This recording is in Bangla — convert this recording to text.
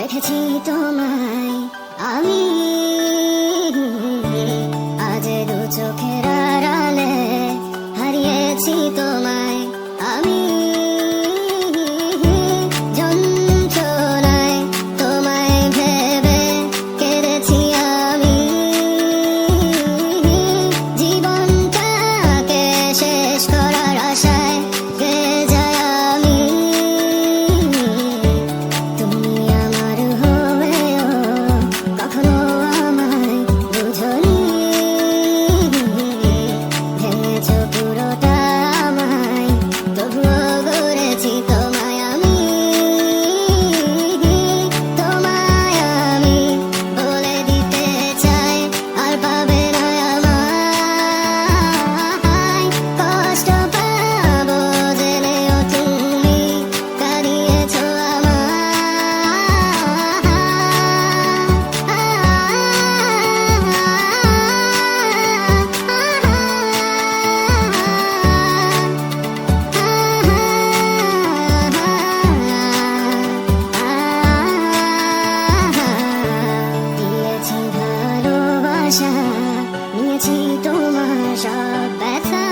দেখেছি তোমায় আমি আজ দু চোখের আড়ালে হারিয়েছি তোমায় আমি যন্ত্রণায় তোমায় ভেবে কেঁদেছি আমি জীবনটাকে শেষ করার আশায় গেয়ে যায় আমি তুমি আমার হয়েও কখনো আমায় বুঝোনি ভেঙেছো পুরোটা আমায় তবুও গড়েছি তোমায় আমি বলে দিতে চাই আর পাবে না আমায় কষ্ট পাবো জেনেও তুমি কাঁদিয়েছো দিয়েছি ভালোবাসা নিয়েছি তোমার সব ব্যথা